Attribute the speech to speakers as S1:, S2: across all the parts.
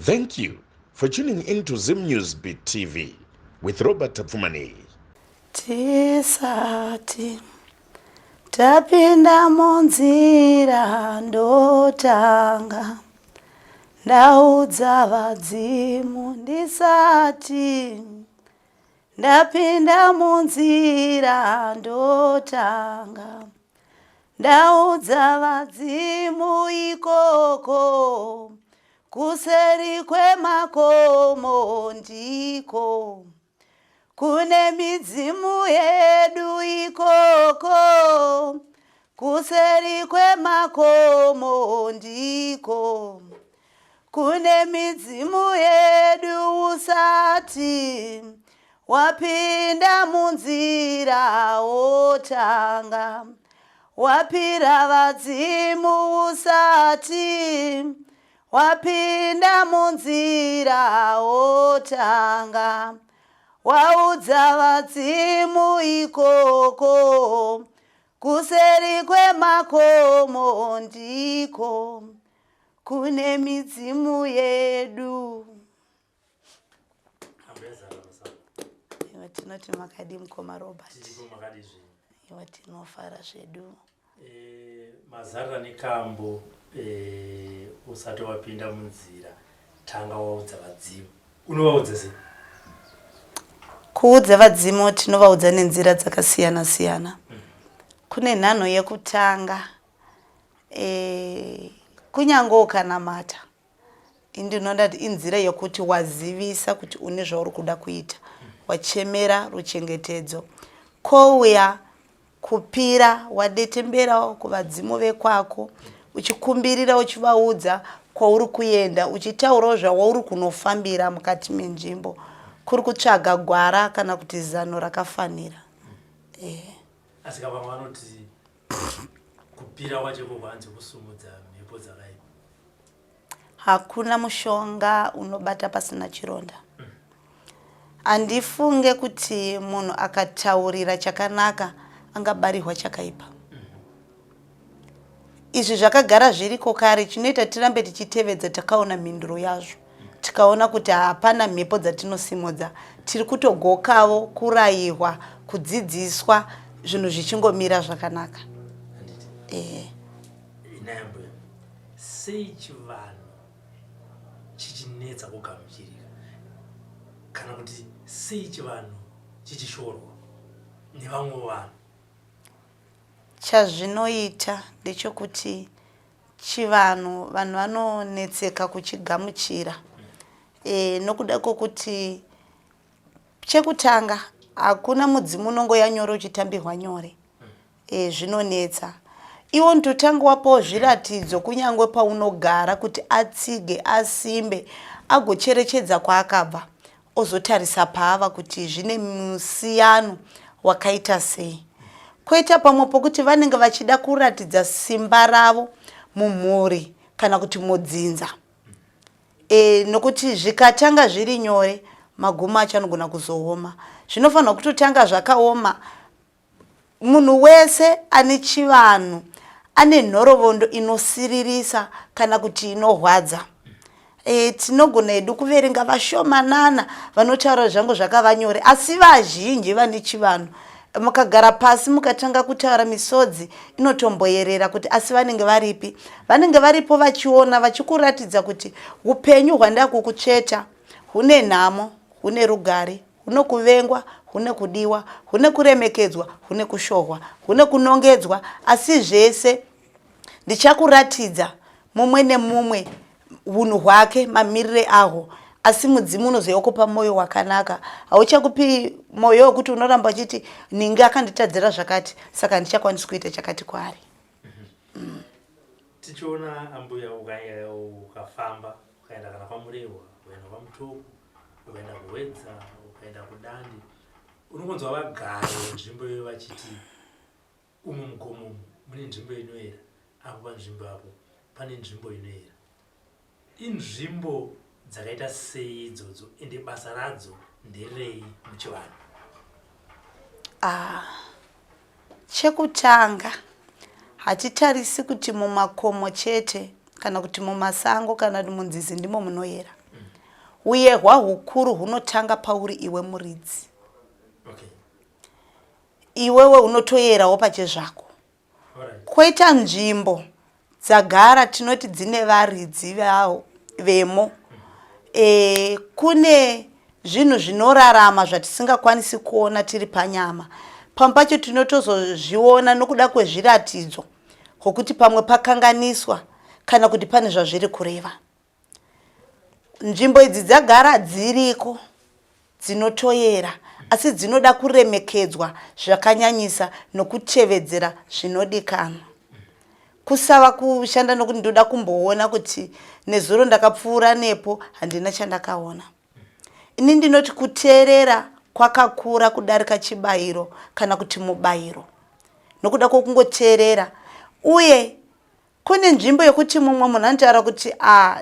S1: Thank you for tuning in to Zim News Beat TV with Robert Tapfumani.
S2: Tisati tapinda munzira ndotanga ndaudza vadzimu ndisati ndapinda munzira ndotanga ndaudza vadzimu ikoko kuseri kwemakomo ndiko kune midzimu yedu ikoko kuseri kwemakomo ndiko kune midzimu yedu usati wapinda munzira wotanga wapira vadzimu usati wapinda munzira wotanga waudza vadzimu ikoko kuseri kwemakomo ndiko kune midzimu yedu. Iwe tinoti makadi mukoma Robert. Iwe tinofara zvedu.
S3: Mazarira nekambo usati wapinda munzira tanga waudza vadzimu. Unovaudza sei?
S2: Kuudza vadzimu tinovaudza nenzira dzakasiyana siyana. Kune nhano yekutanga kunyange ukanamata ndinoda kuti inzira yekuti wazivisa kuti une zvauri kuda kuita, wachemera ruchengetedzo. Kouya kupira wadetembera kuvadzimu vekwako uchikumbirira uchivaudza kwauri kuenda uchitaurawo zvauri kunofambira mukati menzvimbo, kuri kutsvaga gwara kana kuti zano rakafanira.
S3: Asi vamwe vanoti kupira kwacho kwanze kusumudza mhepo dzakaipa.
S2: Hakuna mushonga unobata pasina chironda. Andifunge kuti munhu akataurira chakanaka angabarirwa chakaipa. Izvi zvakagara zviriko kare, chinoita tirambe tichitevedza takaona mhinduro yazvo. Tikaona kuti hapana mhepo dzatinosimudza, tiri kutogokawo kurayirwa, kudzidziswa zvinhu zvichingomira zvakanaka.
S3: Inayambo sei chivanhu chichinetsa kugamuchirika kana kuti sei chivanhu chichishorwa nevamwe vanhu?
S2: Chazvinoita ndechekuti vanhu vanonetseka kuchigamuchira nokuda kwokuti chekutanga hakuna mudzimu unongoyanyore uchitambirwa nyore. Zvinonetsa. Iwo ndotanga wapawo zviratidzo kunyangwe paunogara kuti atsige, asimbe, agocherechedza kwaakabva, ozotarisa paava kuti zvine musiyano wakaita sei. Koita pamwe pokuti vanenge vachida kuratidza simba ravo mumhuri kana kuti mudzinza. Nokuti zvikatanga zviri nyore magumo acho anogona kuzooma. Zvinofanira kutotanga zvakaoma. Munhu wese ane chivanhu ane nhoroondo inosiririsa kana kuti inorwadza. Tinogona hedu kuverenga vashomanana vanotaura zvangu zvakavanyore, asi vazhinji vane chivanhu mukagara pasi mukatanga kutaura misodzi inotomboyerera kuti asi vanenge varipi? Vanenge varipo vachiona, vachikuratidza kuti upenyu hwanda kukucheta hune nhamo, hune rugare, hune kuvengwa, hune kudiwa, hune kuremekedzwa, hune kushohwa, hune kunongedzwa, asi zvese ndichakuratidza mumwe nemumwe unhu hwake, mamirire ahwo. Asi mudzimu unozokupa mwoyo wakanaka. Hauchakupi mwoyo wekuti unoramba uchiti ninge akanditadzira zvakati saka ndichakwanisa kuita chakati kwaari.
S3: Tichiona ambuya ukafamba ukaenda kana kwaMurehwa, ukaenda kwaMutopu, ukaenda kuWedza, ukaenda kuDandi, unongonzwa vagari nzvimbo iyo vachiti umu mugomo mune nzvimbo inoera, apo panzvimbo apo pane nzvimbo inoera. Inzvimbo dzakaita sei idzodzo ende basa radzo nderei muchivanhu?
S2: Chekutanga hatitarisi kuti mumakomo chete kana kuti mumasango kana munzizi ndimo munoyera. uye hwahukuru hunotanga pauri iwe muridzi.
S3: Okay.
S2: Iwewe unotoyerawo pachezvako.
S3: Alright.
S2: Koita nzvimbo dzagara tinoti dzine varidzi vemo. Kune zvinhu zvinorarama zvatisingakwanisi kuona tiri panyama. Pamwe pacho tinotozozviona nokuda kwezviratidzo kwokuti pamwe pakanganiswa kana kuti pane zvazviri kureva. Nzvimbo idzi dzagara dziriko dzinotoyera asi dzinoda kuremekedzwa zvakanyanyisa nokutevedzera zvinodikanwa. Kusava kushanda nokuti ndoda kumboona kuti nezuro ndakapfuura nepo handina chandakaona. Ini ndinoti kuteerera kwakakura kudarika chibayiro kana kuti mubayiro. Nokuda kwokungoteerera uye kune nzvimbo yekuti mumwe munhu anotaura kuti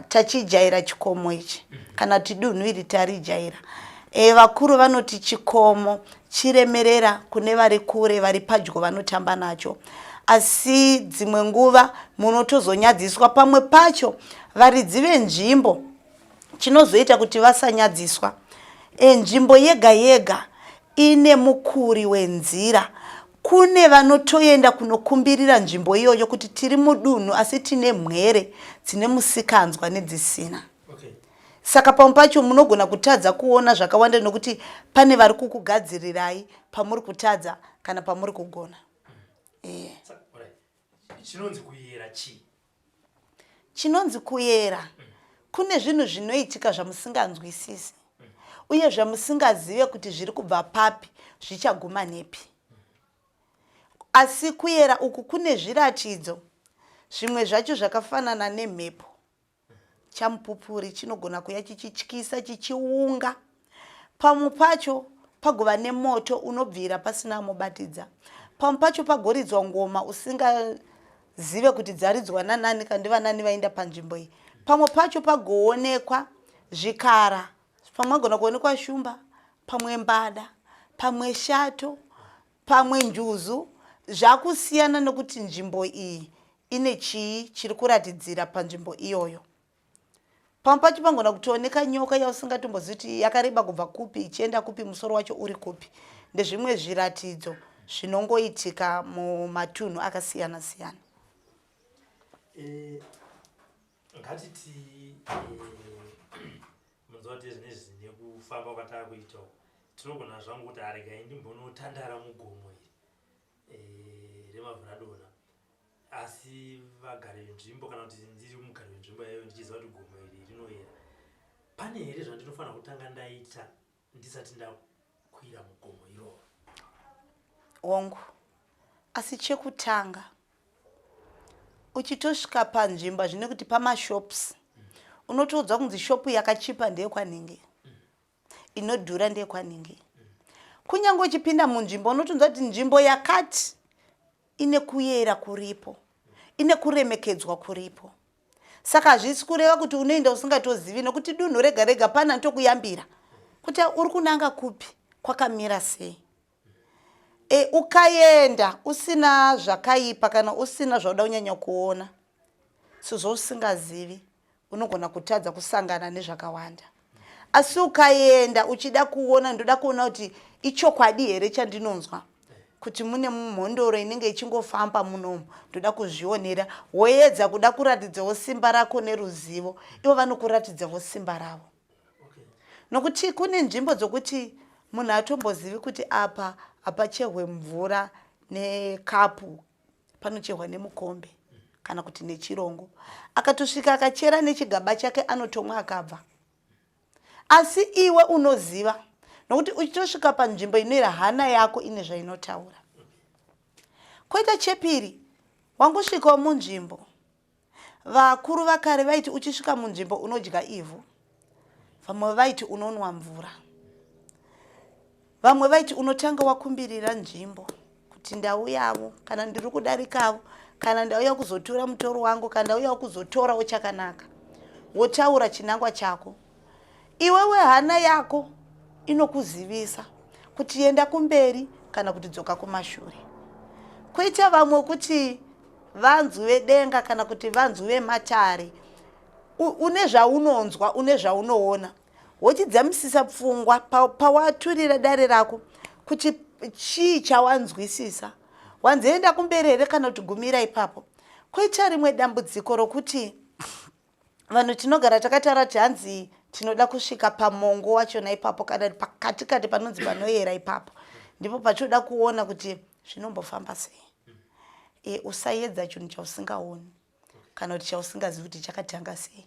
S2: tachijaira chikomo ichi kana kuti dunhu iri tarijaira. Vakuru vanoti chikomo chiremerera kune vari kure vari padyo vanotamba nacho. Asi dzimwe nguva munotozonyadziswa pamwe pacho varidzi venzvimbo chinozoita kuti vasanyadziswa. Nzvimbo yega yega ine mukuri wenzira. Kune vanotoenda kunokumbirira nzvimbo iyoyo kuti tiri mudunhu asi tine mhere dzine musikanzwa nedzisina.
S3: Okay.
S2: Saka pamwe pacho munogona kutadza kuona zvakawanda nokuti pane vari kukugadzirirai pamuri kutadza kana pamuri kugona.
S3: Chinonzi kuyera chi?
S2: Chinonzi kuyera kune zvinhu zvinoitika zvamusinganzwisisi uye zvamusingazive kuti zviri kubva papi zvichaguma nepi. Asi kuyera uku kune zviratidzo zvimwe zvacho zvakafanana nemhepo. Chamupupuri chinogona kuya chichityisa chichiunga. Pamwe pacho pagova nemoto unobvira pasina mubatidza. Pamwe pacho pagoridzwa ngoma usingazive kuti dzaridzwa nanani kandi vanani vaenda panzvimbo iyi. Pamwe pacho pagoonekwa zvikara. Pamwe agona kuonekwa shumba, pamwe mbada, pamwe shato, pamwe njuzu. Zvakusiyana nokuti nzvimbo iyi ine chii chiri kuratidzira panzvimbo iyoyo. Pamwe pacho pangona kutooneka nyoka yausingatombozvi kuti yakareba kubva kupi ichienda kupi musoro wacho uri kupi. Ndezvimwe zviratidzo zvinongoitika mumatunhu akasiyana siyana.
S3: Ngatiti munzwa kuti zvinezvi nekufamba kwatakuita tinogona zvangu kuti aregai ndimbonotandara mugomo iri remavhuradona asi vagari venzvimbo kana kuti ndiri mugari wenzvimbo yayo ndichiziva kuti gomo iri rinoyera. Pane here zvandinofanira kutanga ndaita ndisati ndakwira mugomo iroro?
S2: Hongu, asi chekutanga uchitosvika panzvimbo zvine kuti pamashops unotoudza kunzi shopu yakachipa ndeyekwanhingi, inodhura ndeyekwanhingi. Kunyange uchipinda munzvimbo unotonzwa kuti nzvimbo yakati ine kuyera kuripo, ine kuremekedzwa kuripo. Saka hazvisi kureva kuti unoenda usingatozivi nokuti dunhu rega rega pana tokuyambira kuti uri kunanga kupi, kwakamira sei. Ukaenda usina zvakaipa kana usina zvauda kunyanya kuona, sezvo usingazivi unogona kutadza kusangana nezvakawanda. Asi ukaenda uchida kuona, ndoda kuona kuti ichokwadi here chandinonzwa kuti mune mhondoro inenge ichingofamba munomu, ndoda kuzvionera, woedza kuda kuratidzawo simba rako neruzivo, ivo vanokuratidzawo simba ravo. Nokuti kune nzvimbo dzokuti munhu atombozivi kuti apa hapachehwe mvura nekapu, panochehwa nemukombe kana kuti nechirongo. Akatosvika akachera nechigaba chake anotomwa akabva. Asi iwe unoziva nokuti uchitosvika panzvimbo inoira hana yako ine zvainotaura. Koita chepiri, wangosvikawo munzvimbo. Vakuru vakare vaiti uchisvika munzvimbo unodya ivhu. Vamwe vaiti unonwa mvura. Vamwe vaiti unotanga wakumbirira nzvimbo kuti ndauyawo kana ndiri kudarikawo kana ndauya kuzotora mutoro wangu kana ndauya kuzotorawo chakanaka. Wotaura chinangwa chako. Iwewe hana yako inokuzivisa kuti enda kumberi kana kuti dzoka kumashure. Koita vamwe kuti vanzu vedenga kana kuti vanzu vematare, une zvaunonzwa, une zvaunoona. wochidzamisisa pfungwa pawaturira dare rako kuti chii chawanzwisisa, wanzoenda kumberi here kana kuti gumira ipapo. Koita rimwe dambudziko rokuti vanhu tinogara takataura kuti hanzi tinoda kusvika pamongo wachona ipapo kana pakatikati panonzi panoyera ipapo, ndipo pachoda kuona kuti zvinombofamba sei. Usaedza chinhu chausingaoni kana kuti chausingazivi kuti chakatanga sei.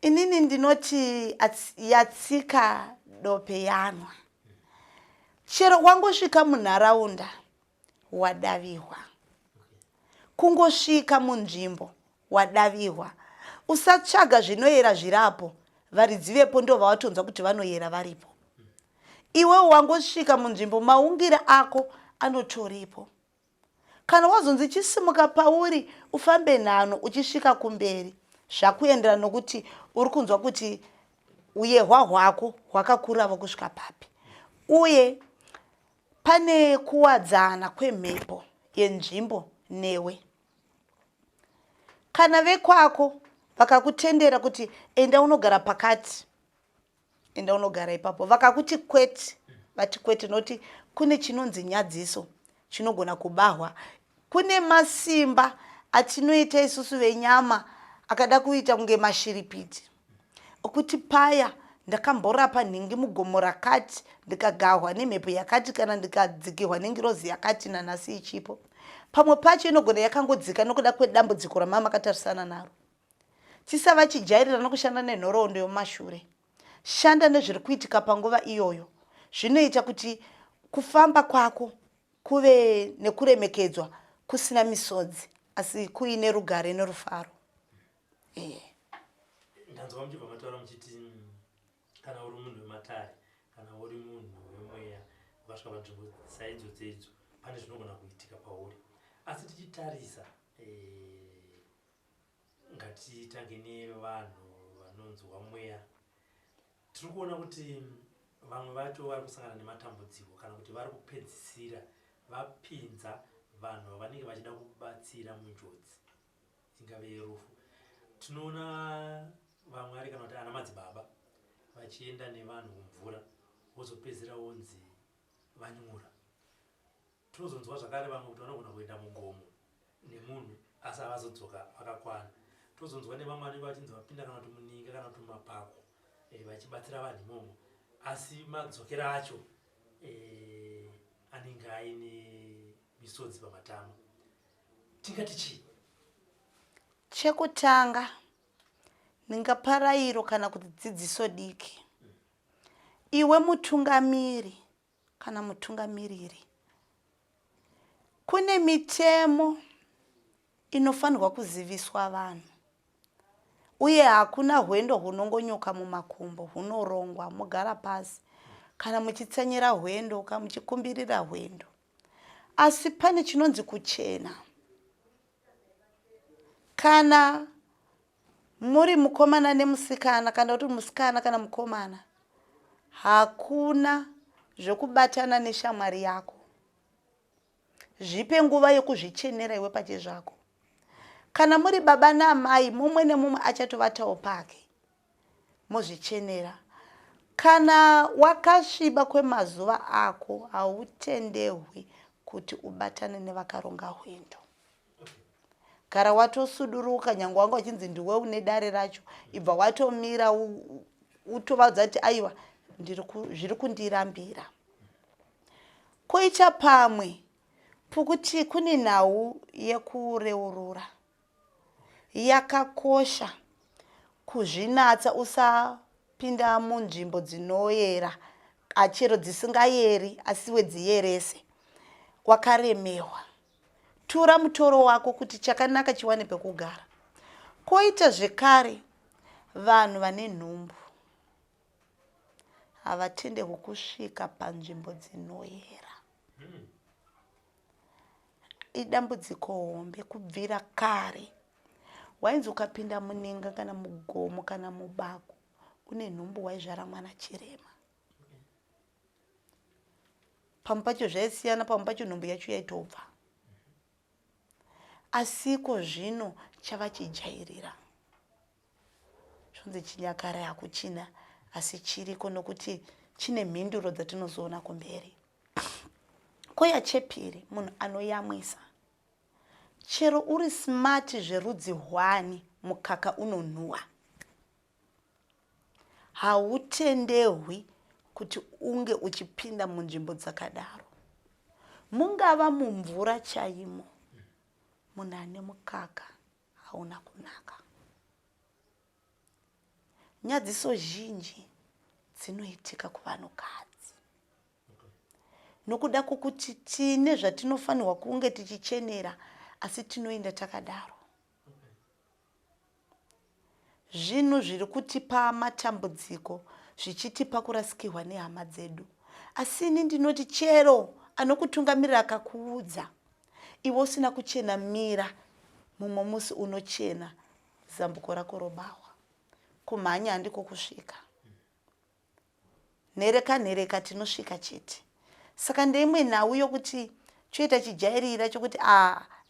S2: Inini ndinoti yatsika dope yanwa. Chero wangosvika munharaunda wadaviwa, kungosvika munzvimbo wadaviwa, usatsvaga zvinoyera zvirapo varidzi vepo ndo vawatonzwa kuti vanoyera varipo. Iwewe wangosvika munzvimbo maungira ako anotoripo. Kana wazonzi chisimuka pauri ufambe nhano uchisvika kumberi, zvakuenderana nokuti uri kunzwa kuti uyehwa hwako hwakakurava kusvika papi, uye pane kuwadzana kwemhepo yenzvimbo newe. Kana vekwako vakakutendera kuti enda unogara pakati, enda unogara ipapo, vakakuti kwete, vati kwete noti kune chinonzi nyadziso chinogona kubahwa. Kune masimba atinoita isusu venyama akada kuita kunge mashiripiti okuti paya ndakamborapa nhingi mugomo rakati ndikagahwa nemhepo yakati kana ndikadzikirwa nengirozi yakati nanhasi ichipo. Pamwe pacho inogona yakangodzika nokuda kwedambudziko ramama akatarisana naro. Tisava chijairira nokushanda nenhoroondo yomashure. Shanda nezviri kuitika panguva iyoyo. Zvinoita kuti kufamba kwako kuve nekuremekedzwa kusina misodzi, asi kuine rugare nerufaro.
S3: Ndanzwa muchibva mataura muchiti kana uri munhu wematare kana uri munhu wemweya ukasvika panzvimbo saidzo dzedzo pane zvinogona kuitika pauri. Asi tichitarisa ngatitange nevanhu vanonzwa mweya, tiri kuona kuti vamwe vacho vari kusangana nematambudziko kana kuti vari kupedzisira vapinza vanhu vanenge vachida kubatsira munjodzi ingave yerufu. Tinoona vamwe ari kana kuti ana madzibaba vachienda nevanhu kumvura vozopedzisira vonzi vanyura. Tinozonzwa zvakare vamwe kuti vanogona kuenda mugomo nemunhu asi havazodzoka vakakwana. Tozonzwa nevamwe vanenge vachinzi vapinda kana kuti muninga kana kuti mumapako vachibatsira vanhu imomo, asi madzokera acho anenge aine misodzi pamatama. Tingati chii?
S2: Chekutanga ningaparayiro kana kuti dzidziso diki. Iwe mutungamiri kana mutungamiriri, kune mitemo inofanirwa kuziviswa vanhu, uye hakuna hwendo hunongonyuka mumakumbo hunorongwa mugara pasi kana muchitsanyira hwendo kana muchikumbirira hwendo. Asi pane chinonzi kuchena. Kana muri mukomana nemusikana kana kuti musikana kana mukomana, hakuna zvokubatana neshamwari yako. Zvipe nguva yekuzvichenera iwe pachezvako. Kana muri baba namai, mumwe nemumwe achatovatawo pake, mozvichenera. Kana wakasviba kwemazuva ako, hautenderwi kuti ubatane nevakaronga hwendo. Gara watosuduruka, nyange wangu wachinzi ndiwe une dare racho, ibva watomira utovadza kuti aiwa zviri kundirambira. Koita pamwe pokuti kune nhau yekureurura yakakosha kuzvinatsa, usapinda munzvimbo dzinoyera achero dzisingayeri asiwe dziyerese. Wakaremewa, tura mutoro wako kuti chakanaka chiwane pekugara. Koita zvekare vanhu vane nhumbu havatenderwi kusvika panzvimbo dzinoyera. Idambudziko hombe kubvira kare. Wainzi ukapinda muninga kana mugomo kana mubako une nhumbu waizvara mwana chirema. Pamwe pacho zvaisiyana, pamwe pacho nhumbu yacho yaitobva. Asiko zvino chava chijairira. Zvonzi chinyakare hakuchina asi chiriko nokuti chine mhinduro dzatinozoona kumberi. Koya chepiri, munhu anoyamwisa. Chero uri smart zverudzi hwani, mukaka unonhuwa. Hautendewi kuti unge uchipinda munzvimbo dzakadaro. Mungava mumvura chaimo, munhu ane mukaka hauna kunaka. Nyadziso zhinji dzinoitika kuvanhukadzi. Nokuda kwokuti tine zvatinofanirwa kunge tichichenera, asi tinoenda takadaro. Zvinhu zviri kutipa matambudziko, zvichitipa kurasikirwa nehama dzedu. Asi ini ndinoti chero anokutungamirira akakuudza, iwe usina kuchena mira, mumwe musi unochena, zambuko rako robawa. Kumhanya handiko kusvika. Nhereka tinosvika chete. Saka ndeimwe nhau yokuti choita chijairira chokuti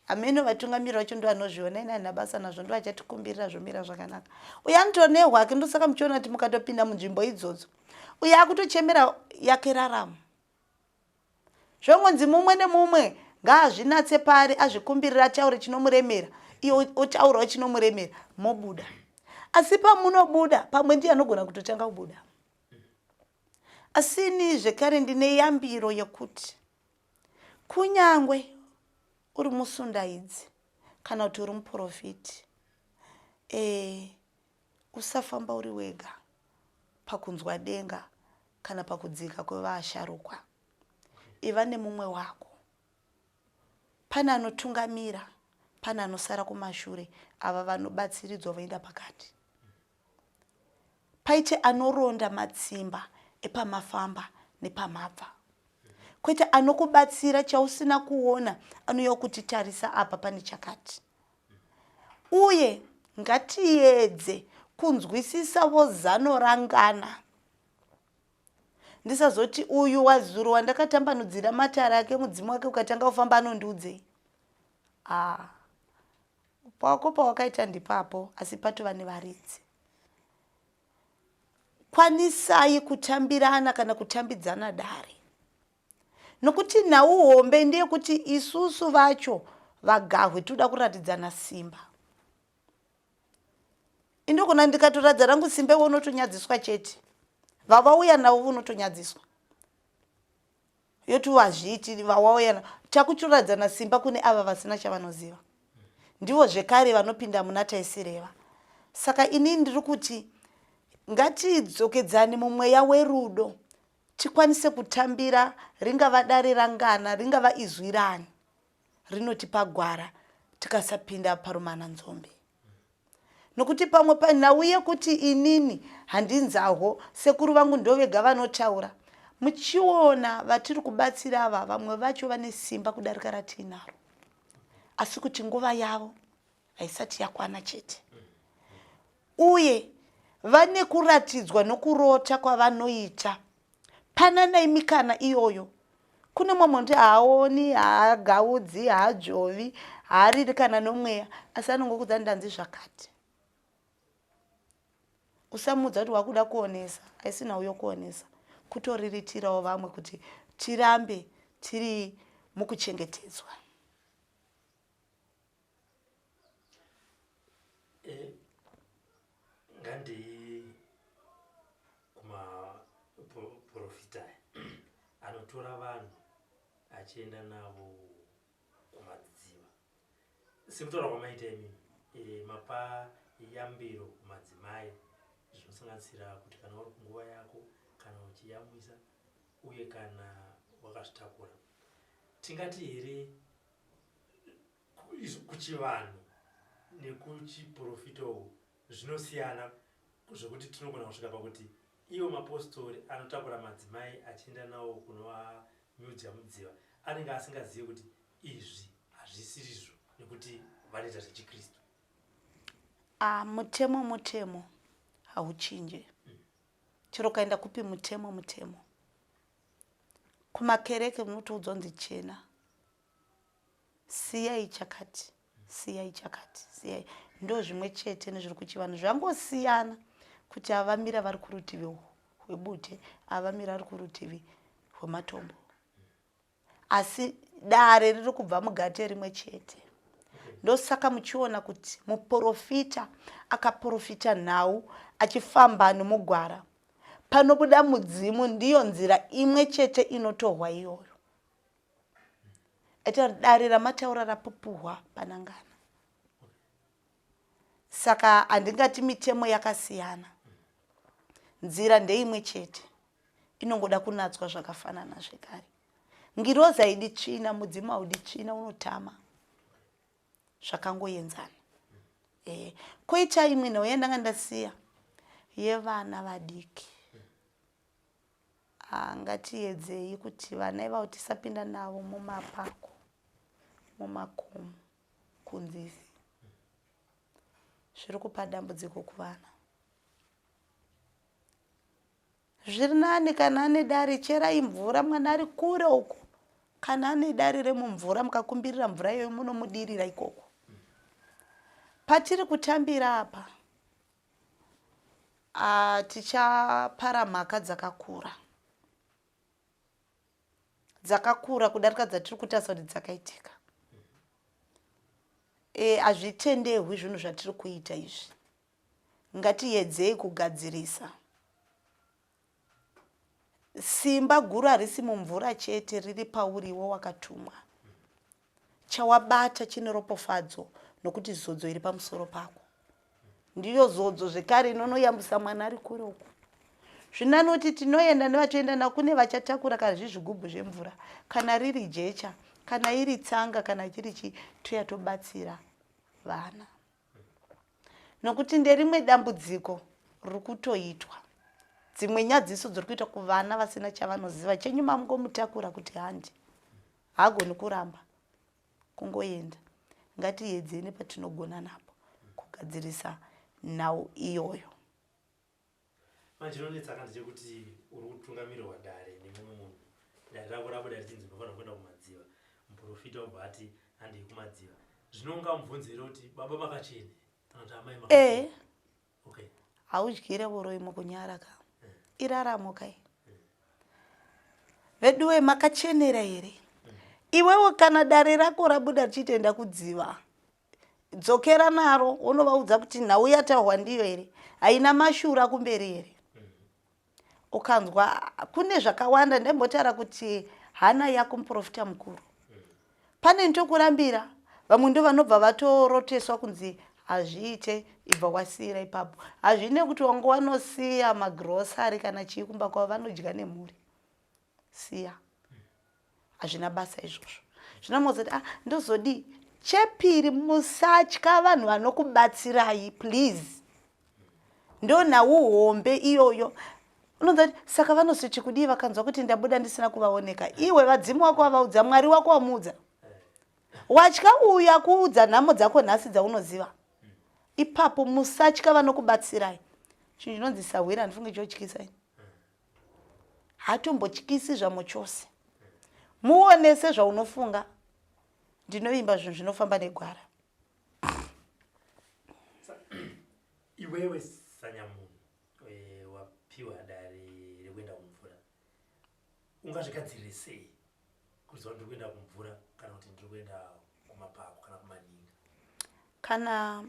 S2: ameno vatungamirira vacho ndo vanozviona, ina hana basa nazvo, ndo achatikumbirira zvomira zvakanaka. Uye anotoneho hake, ndosaka muchiona kuti mukatopinda munzvimbo idzodzo, uye akutochemera yake raramo. Zvongonzi mumwe nemumwe ngaazvinatse pari, azvikumbirira ataure chinomuremera, iyo otaurawo chinomuremera, mobuda. Asi pamunobuda, pamwe ndiye anogona kutotanga kubuda. Asini zvekare ndine yambiro yekuti kunyangwe uri musundaidzi kana kuti uri muprofiti, usafamba uri wega pakunzwa denga kana pakudzika kwevasharukwa. Iva nemumwe wako. Pana anotungamira, pana anosara kumashure, ava vanobatsiridzwa vaenda pakati. Paite anoronda matsimba epamafamba nepamabva. Kwete anokubatsira chausina kuona, anouya kutitarisa apa pane chakati. Uye ngatiedze kunzwisisawo zano rangana. Ndisazoti uyu wazuru wandakatambanudzira matara ake mudzimu wake ukatanga kufamba anondiudzei. Pako pawakaita ndipapo, asi patova nevaridzi. Kwanisai kutambirana kana kutambidzana dare. Nokuti nhau hombe ndiye kuti isusu vacho vagahwe toda kuratidzana simba. Indokona ndikatoradza rangu simba iwe unotonyadziswa chete. Vavauya navo unotonyadziswa. Yoti wazviti vawauya takutoradzana simba kune ava vasina chavanoziva. Ndivo zvekare vanopinda muna taisireva. Saka ini ndiri kuti ngatidzokedzane mumweya werudo, tikwanise kutambira, ringava dare rangana, ringava izwirani, rinotipa gwara, tikasapinda parumana nzombe. Nokuti pamwe panauye kuti inini handinzaho, sekuru vangu ndovega vanotaura. Muchiona vatiri kubatsira ava, vamwe vacho vane simba kudarika ratinaro. Asi kuti nguva yavo haisati yakwana chete. Uye vane kuratidzwa nokurota kwavanoita. Pana naimikana iyoyo. Kune mumwe kuti haoni, haagaudzi, haajovi, haariri kana nomweya, asi anongokudza ndanzi zvakati. Usamudza kuti wakuda kuonesa, haisi nhau yokuonesa. Kutoriritirawo vamwe kuti tirambe tiri mukuchengetedzwa.
S3: Ngandi kuma profita anotora vanhu achienda navo kumadziva. Sikutora kwamaita imimi, mapa yambiro kumadzimai zvinosanganisira kuti kana uri kunguva yako, kana uchiyamwisa, uye kana wakazvitakura. Tingati here kuchivanhu nekuchiprofitowo zvinosiyana zvekuti tinogona kusvika pakuti iwo mapostori anotakura madzimai achienda nawo kunova nyudzi mudziva anenge asingazivi kuti izvi hazvisirizvo nekuti vanoita zvechikristu.
S2: Mutemo hauchinje. Chero kaenda kupi mutemo. Kumakereke munotoudzwa kunzi chena. Siyai chakati. Ndo zvimwe chete nezviri kuchivanhu zvangosiyana kuti avamira vari kurutivi uhu. webute avamira ari kurutivi rwematombo, asi dare riri kubva mugate rimwe chete. Ndosaka muchiona kuti muprofita akaprofita nhau achifamba nomugwara, panobuda mudzimu ndiyo nzira imwe chete inotorwa iyoyo. Eti dare ramataura rapupuhwa panangana. Saka handingati mitemo yakasiyana, nzira ndeimwe chete, inongoda kunatswa zvakafanana zvekare. Ngirozi haidi tsvina, mudzimu haudi tsvina, unotama zvakangoenzana. Koita imwe nhau yandanga ndasiya yevana vadiki. Ngatiedzei kuti vana ivavo tisapinda navo mumapako, mumakomo, kunzizi. Zviri kupa dambudziko kuvana. Zviri nani kana ane dare cherai mvura mwana ari kure uko. Kana ane dare remumvura mukakumbirira mvura iyoyo munomudirira ikoko. Patiri kutambira apa, tichapara mhaka dzakakura. Dzakakura kudarika dzatiri kutarisa kuti dzakaitika. Hazvitenderwi zvinhu zvatiri kuita izvi. Ngatiedzei kugadzirisa. Simba guru harisi mumvura chete, riri pauriwo wakatumwa. Chawabata chine ropofadzo nokuti zodzo iri pamusoro pako. Ndiyo zodzo zvekare inonoyambusa mwana ari kure uko. Zvinanoti tinoenda nevatoenda nakune vachatakura kana zvigubhu zvemvura, kana riri jecha, kana iri tsanga, kana chiri chituya tobatsira vana. Nokuti nderimwe dambudziko riri kutoitwa. Dzimwe nyadziso dziri kuita kuvana vasina chavanoziva. Chenyuma mungomutakura kuti handi, hagoni kuramba, kungoenda. Ngatiedzei nepatinogona napo kugadzirisa nhau iyoyo.
S3: Chinonetsa kandi chekuti uri kutungamirwa dare nemumwe munhu. Dare rako rabuda richinzi unofanira kuenda kumadziva. Muprofita obva ati handei kumadziva. Zvino ungamubvunzira kuti baba makachene kana kuti amai makachene. Okay.
S2: Haudyire voroi mukunyara ka. Iraramo kai. Veduwe makachenera here. Iwewe kana dare rako rabuda richitenda kudziva, dzokera naro unovaudza kuti nhau yatahwa ndiyo here. Haina mashura kumberi here. Ukanzwa kune zvakawanda ndembotara kuti hana yako muprofita mukuru. Pane ntokurambira, vamwe ndo vanobva vatoroteswa kunzi hazviite, ibva wasira ipapo. Hazvine kuti wangu wanosiya magrosari kana chikumba kwavo vanodya nemhuri. Siya. Hazvina basa izvozvo. Zvinamozoti ndozodi chepiri musatya vanhu vanokubatsirai please. Ndo nhau hombe iyoyo. Unonzati saka vanositi kudii vakanzwa kuti ndabuda ndisina kuvaoneka. Iwe vadzimu wako wavaudza, Mwari wako wamuudza. Watya uya kuudza nhamo dzako nhasi dzaunoziva. Ipapo musatya vanokubatsirai. Chinhu chinonzi sawira ndifunge chotyisai. Hatombotyisi zvamo chose. Muonese zvaunofunga. Ndinovimba zvinhu zvinofamba negwara.
S3: Iwewe sanyamunhu wapiwa dare rekuenda kumvura. Ungazvigadzirire sei kuziva ndiri kuenda kumvura kana kuti ndiri kuenda kumapako kana kumaninga?
S2: Kana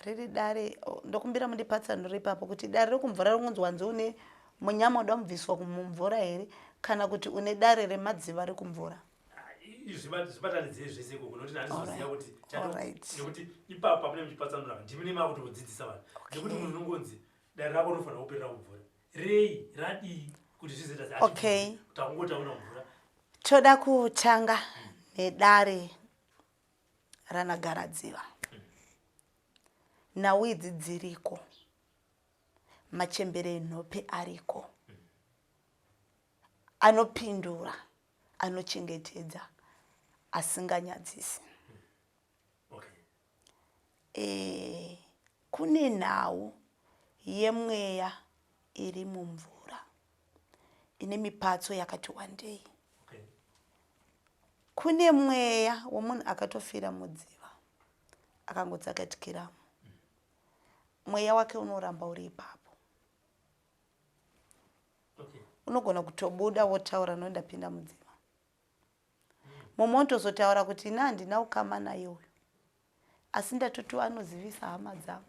S2: riri dare, ndokumbira mundipatsanure ipapo kuti dare rekumvura rinonzi wanzi une munyama uda mubviswa kumvura here kana kuti une dare remadziva rekumvura.
S3: Zvibatanidzei zvese ikoko nokuti handizoziva kuti nekuti ipapo pane muchipatsanura ndimi nema kuti kudzidzisa vanhu. Nekuti munhu unongonzi dare rako rinofanira kupera kumvura. Rei radii kuti zvizoita
S2: okay.
S3: Takungotaura mvura.
S2: Toda kutanga nedare ranagaradziva. Nhau idzi dziriko. Machembere enhope ariko. Anopindura, anochengetedza, asinganyadzisi.
S3: Okay.
S2: Kune nhau yemweya iri mumvura. Ine mipatso yakati wandei.
S3: Okay.
S2: Kune mweya womunhu akatofira mudziva, akangotsakatikiramo. Mweya wake unoramba uri ipapo. unogona kutobuda wotaura nondapinda mudziva. Mumwe unotozotaura kuti ina handina ukama naye uyu, asi ndatoti anozivisa hama dzangu.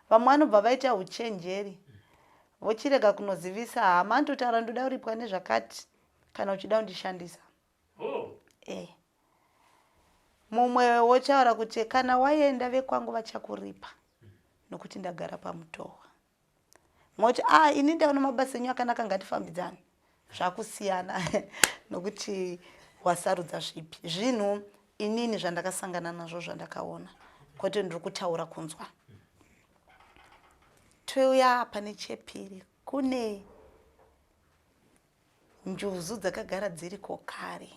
S2: Vamwe vanobva vaita uchenjeri vochirega kunozivisa hama, anototaura ndoda kuripwa nezvakati kana uchida kundishandisa. Mumwe wotaura kuti kana waenda vekwangu vachakuripa nokuti ndagara pamutowa. Moti ini ndaona mabasa enyu akanaka, ngatifambidzane. Zvakusiyana nokuti wasarudza zvipi. Zvinhu inini zvandakasangana nazvo zvandakaona, kwete ndiri kutaura kunzwa. Touya pane chepiri, kune njuzu dzakagara dziriko kare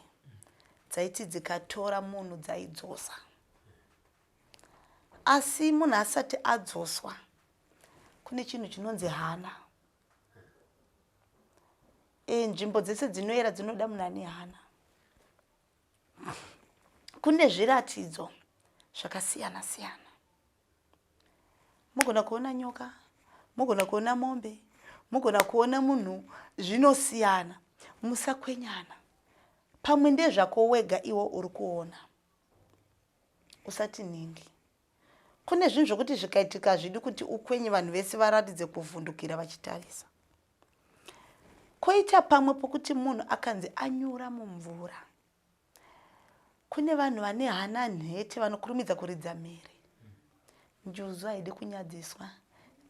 S2: dzaiti dzikatora munhu dzaidzosa. Asi munhu asati adzoswa kune chinhu chinonzi hana. Nzvimbo dzese dzinoyera dzinoda munhu ane hana. Kune zviratidzo zvakasiyana siyana. Mugona kuona nyoka, mugona kuona mombe, mugona kuona munhu, zvinosiyana. Musakwenyana. Pamwe ndezvako wega iwo uri kuona, usati ningi. Kune zvinhu zvokuti zvikaitika zvidi kuti ukwenye vanhu vese varatidze kuvhundukira vachitarisa. Koita pamwe pokuti munhu akanzi anyura mumvura. Kune vanhu vane hana nhete vanokurumidza kuridza mhere. Njuzu haidi kunyadziswa,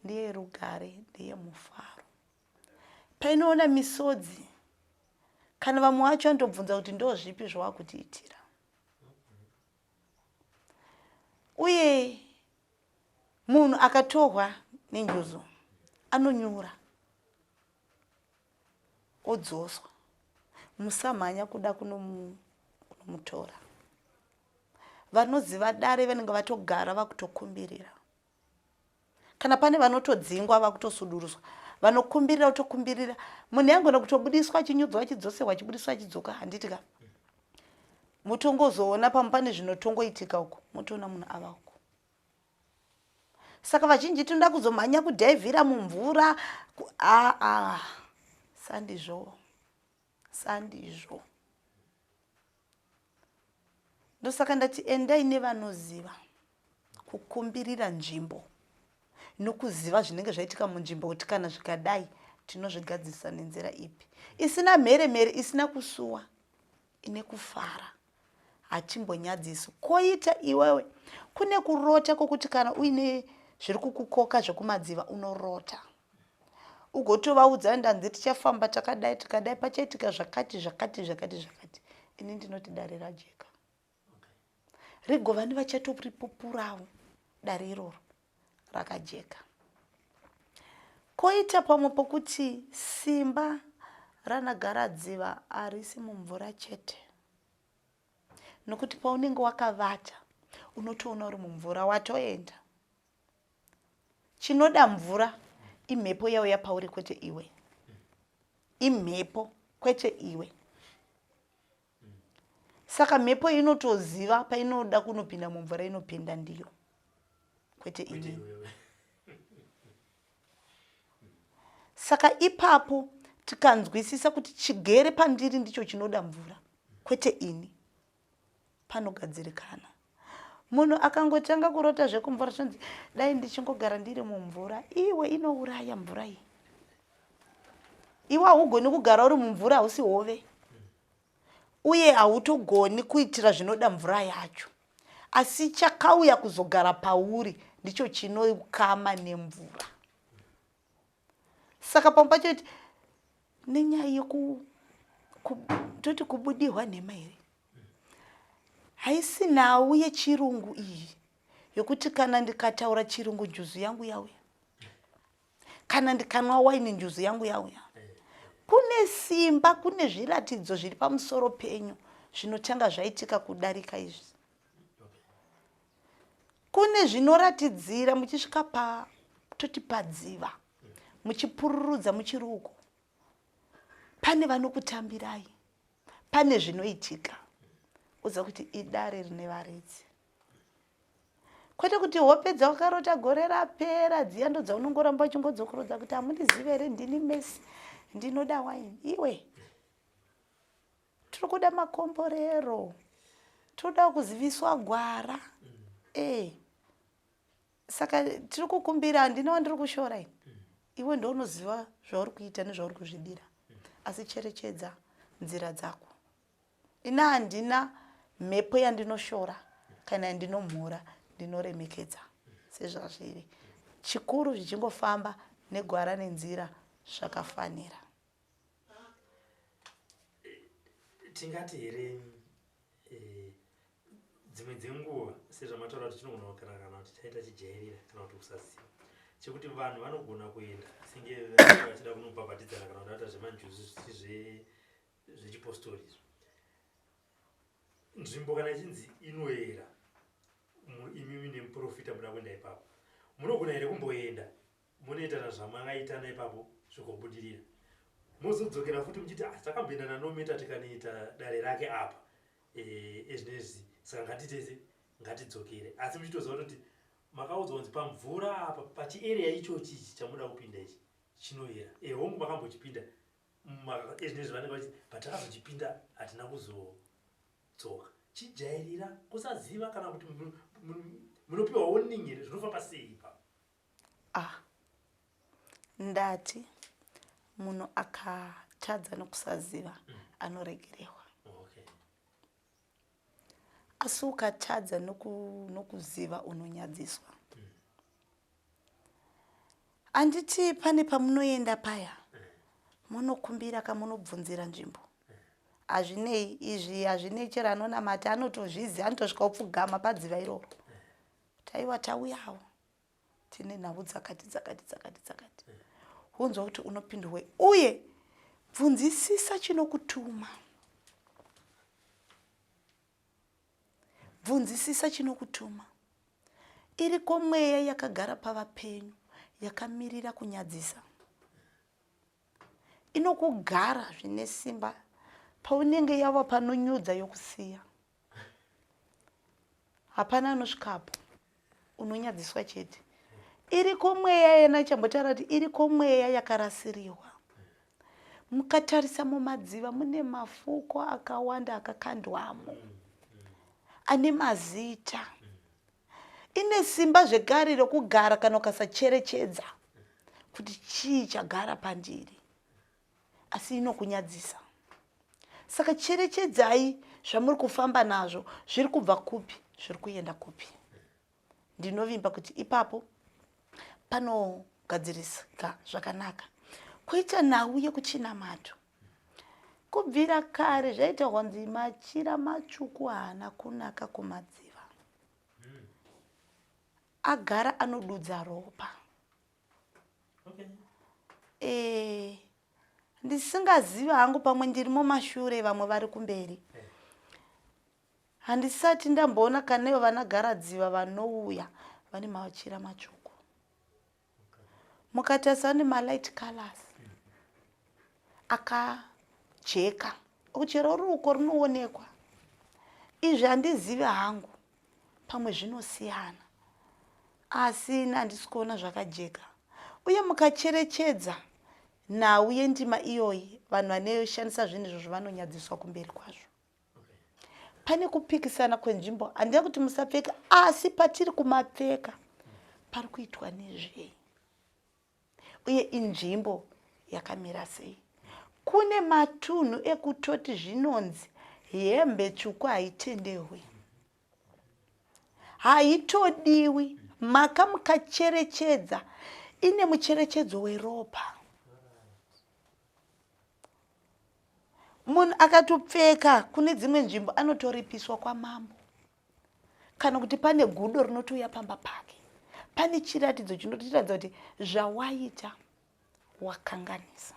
S2: ndeye rugare, ndeye mufaro. Painoona misodzi, kana vamwe vacho vanotobvunza kuti ndozvipi zvawakutiitira. Uye munhu akatorwa nenjuzu anonyura odzoswa. Musamhanya kuda kunomutora. Vanoziva dare vanenge vatogara vakutokumbirira. Kana pane vanotodzingwa vakutosuduruswa, vanokumbirira utokumbirira. Munhu yangona kutobudiswa achinyudzwa achidzoserwa achibudiswa achidzoka, handiti ka. Mutongozoona pane zvinotongoitika uko, mutoona munhu ava uko. Saka vazhinji tinoda kuzomhanya kudhaivhira mumvura. Sandizvo. Ndosaka ndati endai nevanoziva kukumbirira nzvimbo nokuziva zvinenge zvaitika munzvimbo, kuti kana zvikadai tinozvigadzisa nenzira ipi. Isina mhere isina kusuwa, ine kufara. Hatimbonyadzisi. Koita iwewe kune kurota kwokuti kana uine zviri kukukoka zvekumadziva unorota. Ugotovaudza ndanzi tichafamba takadai tikadai pachaitika zvakati. Ini ndinoti dare rajeka. Rigovani vachatoripupurawo dare iroro rakajeka. Koita pamwe pokuti simba ranagara dziva harisi mumvura chete. Nokuti paunenge wakavata unotoona uri mumvura watoenda. Chinoda mvura imhepo yauya pauri kwete iwe. Imhepo kwete iwe. Saka mhepo inotoziva painoda kunopinda mumvura inopinda ndiyo, kwete ini. Saka ipapo tikanzwisisa kuti chigere pandiri ndicho chinoda mvura, kwete ini, panogadzirikana. Munhu akangotanga kurota zvekumvura zvinzi dai ndichingogara ndiri mumvura, iwe inouraya mvura iyi. Iwe haugoni kugara uri mumvura, hausi hove. Uye hautogoni kuitira zvinoda mvura yacho. Asi chakauya kuzogara pauri ndicho chinokama nemvura. Saka pamwe pacho nenyaya toti kubudirwa nhema here. Haisi nhau yechirungu iyi yokuti kana ndikataura chirungu njuzu yangu yauya. Kana ndikanwa waini njuzu yangu yauya. Kune simba, kune zviratidzo zviri pamusoro penyu zvinotanga zvaitika kudarika izvi. Kune zvinoratidzira muchisvika toti padziva, muchipururudza muchiri uko. Pane vanokutambirai, pane zvinoitika. Uza kuti idare rine varidzi. Kwete kuti wopedza wakarota gore rapera, dziya ndo dzaunongoramba uchingodzokorodza kuti hamundizive here ndini Messi. ndinoda waini. Iwe tiri kuda makomborero, toda kuziviswa gwara. Saka tiri kukumbira, handina wandiri kushora ini. Iwe ndo unoziva zvauri kuita nezvauri kuzvidira. Asi cherechedza nzira dzako. Ina handina mhepo yandinoshora kana yandinomhura, ndinoremekedza sezvazviri. Chikuru zvichingofamba negwara nenzira zvakafanira.
S3: Tingati here dzimwe dzenguva sezvamataura kuti tinogona kana kuti taita chijairira kana kuti kusaziva chekuti vanhu vanogona kuenda senge vachida kunobhabhatidzana kana kuti vaita zvemanjuzi zvechipostori. Nzvimbo kana ichinzi inoyera, imimi nemuprofita muda kuenda ipapo, munogona here kumboenda munoitana zvamangaitana ipapo zvikobudirira, mozodzokera futi muchiti takamboenda nanometa tikanoita dare rake apa ezvinezvi, saka ngatitese ngatidzokere. Asi muchitoziva kuti makaudzwa kunzi pamvura apa pachiarea ichochi chamuda kupinda ichi chinoyera, hongu makambochipinda ezvinezvi vanenge vachiti patakazochipinda hatina kuzodzoka. Chijairira kusaziva kana kuti munopiwa warning here zvinofamba sei ipapo.
S2: Ndati munhu akatadza nokusaziva anoregerewa. Asi ukatadza nokuziva unonyadziswa. Handiti pane pamunoenda paya munokumbira kamunobvunzira nzvimbo. Hazvinei izvi, hazvinei chero anonamata anotozviziva, anotosvika upfugama padziva iroro. Taiwa tauyawo tine nhau dzakati. Hunzwa kuti unopindwe uye bvunzisisa chinokutuma. Bvunzisisa chinokutuma. Iriko mweya yakagara pavapenyu yakamirira kunyadzisa. Inokugara zvine simba paunenge yava panonyudza yokusiya. Hapana anosvikapo, unonyadziswa chete. Iriko mweya yena chambotaura kuti iriko mweya yakarasiriwa. Mukatarisa mumadziva mune mafuko akawanda akakandwamo, ane mazita. Ine simba zvekare rokugara kana ukasacherechedza kuti chii chagara pandiri, asi inokunyadzisa. Saka cherechedzai zvamuri kufamba nazvo, zviri kubva kupi, zviri kuenda kupi. Ndinovimba kuti ipapo panogadzirisika zvakanaka. Kuita nhau yekuchinamato, kubvira kare zvaita kunzi machira matsvuku haana kunaka kumadziva. Agara anodudza ropa. Ndisingaziva hangu, pamwe ndirimo mashure vamwe vari kumberi. Handisati ndamboona kanevo vanagara dziva vanouya vane machira matsvuku. Mukatarisa ne malight colors akajeka, uchero ruko runoonekwa. Izvi handizivi hangu, pamwe zvinosiyana. Asi handisi kuona zvakajeka. Uye mukacherechedza nhau yendima iyoyi, vanhu vanoshandisa zvinhu izvo vanonyadziswa kumberi kwazvo. Pane kupikisana kwenzvimbo, handina kuti musapfeka, asi patiri kumapfeka pari kuitwa nezvei. Uye inzvimbo yakamira sei. Kune matunhu ekutoti zvinonzi hembe tsvuku haitendewi, haitodiwi. Maka mukacherechedza, ine mucherechedzo weropa. Munhu akatopfeka kune dzimwe nzvimbo anotoripiswa kwamambo. Kana kuti pane gudo rinotouya pamba pake, pane chiratidzo chinotiratidza kuti zvawaita wakanganisa.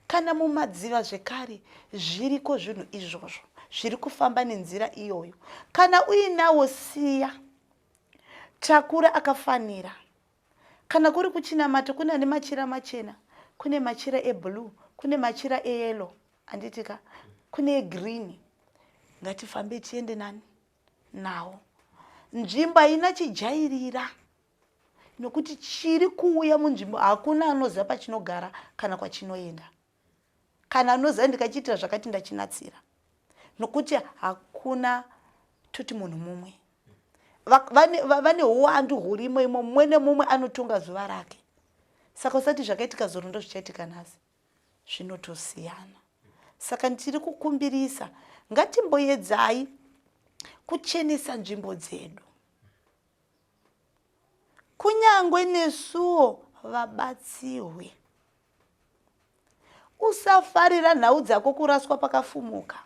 S2: Kana mumadziva zvekare zviriko zvinhu izvozvo zviri kufamba nenzira iyoyo. Kana uinawo siya, takura akafanira. Kana kuri kuchinamata kuna nemachira machena, kune machira eblue, kune machira eyellow, anditika, kune green. Ngatifambe tiende nani nawo. Nzvimbo ina chijairira. nokuti chiri kuuya munzvimbo hakuna anoziva pachinogara kana kwachinoenda, kana anoziva ndikachiitira zvakati ndachinatsira, nokuti hakuna toti munhu mumwe. Vane uwandu hurimo imo, mumwe nemumwe anotonga zuva rake. Saka usati zvakaitika zoro ndo zvichaitika nhasi, zvinotosiyana. Saka tiri kukumbirisa ngatimboedzai kuchenesa nzvimbo dzedu, kunyangwe nesuwo vabatsiwe. Usafarira nhau dzako kuraswa pakafumuka,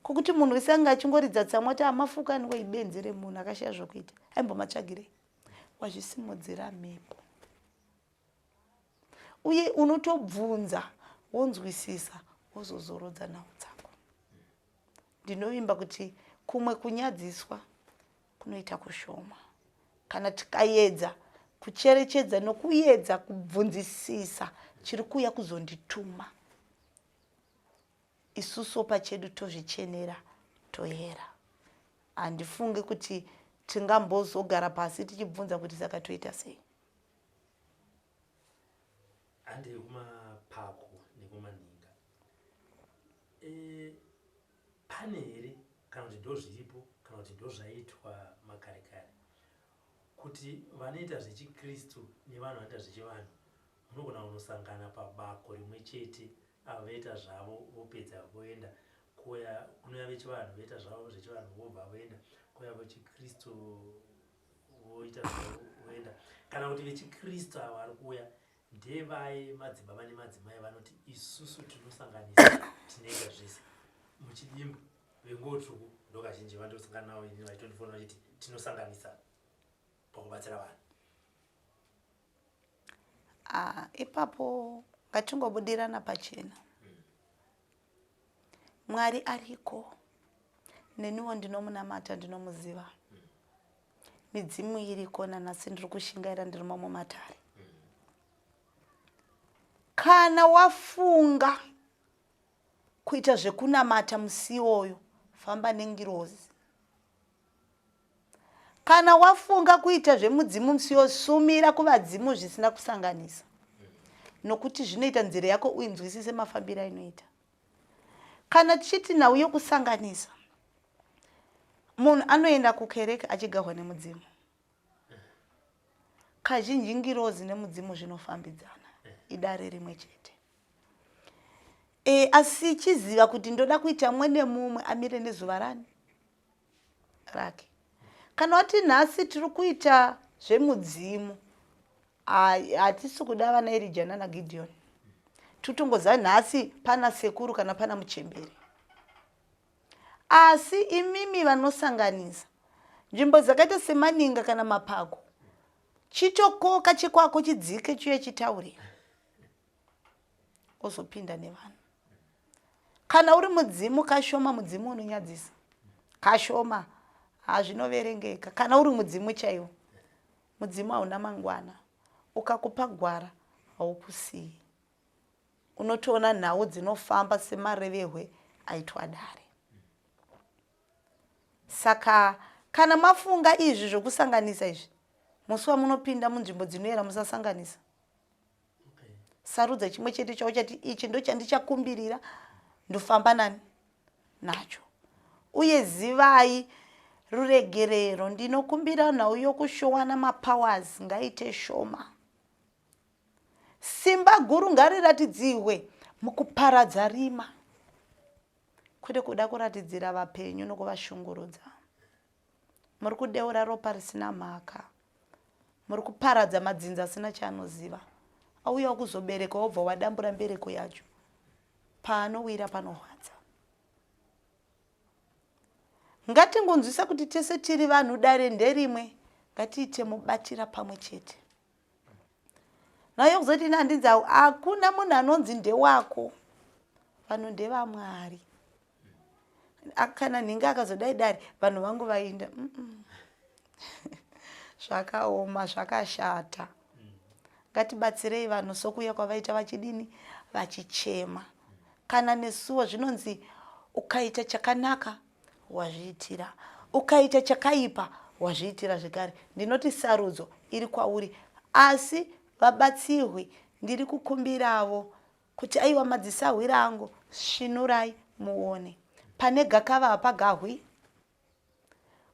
S2: kokuti munhu wese anga achingoridza tsamwa kuti amafukaniwe ibenzi remunhu akashaya zvokuita, aimbomatsvagirei, wazvisimudzira mhepo. Uye unotobvunza wonzwisisa wozozorodza nhau dzako. Ndinovimba kuti kumwe kunyadziswa kunoita kushoma kana tikaedza kucherechedza nokuedza kubvunzisisa chiri kuuya kuzondituma, isusu pachedu tozvichenera toyera. Handifunge kuti tingambozogara pasi tichibvunza kuti saka toita sei.
S3: Handi kumapako nekumaninga, pane here kana kuti ndo zviripo kana kuti ndo zvaitwa makare kare kuti vanoita zvechikristu nevanhu vanoita zvechivanhu munogona kunosangana pabako rimwe chete, avo voita zvavo vopedza voenda, kunoya vechivanhu voita zvavo zvechivanhu vobva voenda, kuya vechikristu voita zvavo voenda. Kana kuti vechikristu avo vari kuuya ndevai madzibaba nemadzimai vanoti isusu tinosanganisa tinoita zvese muchidimbu vengotsvuku ndokazhinji vandosangana navo ini vaitondifona vachiti tinosanganisa pakubatsira vanhu.
S2: Ipapo ngatingobudirana pachena. Mwari ariko, neniwo ndinomunamata, ndinomuziva. Midzimu iriko nanhasi ndiri kushingaira ndiri mumatare. Kana wafunga kuita zvekunamata musi iwoyo, famba nengirozi. Kana wafunga kuita zvemudzimu musi iwoyo, sumira kuvadzimu zvisina kusanganisa, nokuti zvinoita nzira yako uinzwisise mafambiro ainoita. Kana tichiti nhau yokusanganisa, munhu anoenda kukereke achigarwa nemudzimu. Kazhinji ngirozi nemudzimu zvinofambidzana, idare rimwe chete. Asi chiziva kuti ndoda kuita mumwe nemumwe amire nezuva rake. Kana wati nhasi tiri kuita zvemudzimu, hatisi kuda vana Elijah nana Gideon. Tutongoza nhasi pana sekuru kana pana muchemberi. Asi imimi vanosanganisa nzvimbo dzakaita semaninga kana mapako, chitokoka chekwako chidzike chiye chitaurira ozopinda nevanhu. Kana uri mudzimu kashoma, mudzimu unonyadzisa kashoma, hazvinoverengeka. Kana uri mudzimu chaiwo, mudzimu hauna mangwana, ukakupa gwara haukusii. Unotoona nhau dzinofamba semarevehwe aitwa dare. Saka kana mafunga izvi zvokusanganisa izvi, musi wamunopinda munzvimbo dzinoera musasanganisa. Sarudza chimwe chete chavo chati ichi ndo chandichakumbirira ndofamba nacho. Uye zivai ruregerero, ndinokumbira nhau yokushowana mapowers ngaite shoma. Simba guru ngariratidziwe mukuparadza rima, kwete kuda kuratidzira vapenyu nokuvashungurudza. Muri kudeura ropa risina mhaka, muri kuparadza madzinza asina chaanoziva. Auya kuzobereka wobva wadambura mbereko yacho, paanowira panorwadza. Ngatingonzwisa kuti tese tiri vanhu dare nderimwe, ngatiite mubatira pamwe chete. Nayo kuzoti nandinzawo hakuna munhu anonzi ndewako, vanhu ndevamwari. Kana nhinga akazodai dare vanhu vangu vainda, zvakaoma, zvakashata. Ngatibatsirei vanhu sokuya kwavaita vachidini, vachichema. Kana nesuwo zvinonzi ukaita chakanaka wazviitira, ukaita chakaipa wazviitira zvekare. Ndinoti sarudzo iri kwauri, asi vabatsirwe ndiri kukumbiravo kuti aiwa madzisahwira angu svinurai muone. Pane gakava hapagahwi.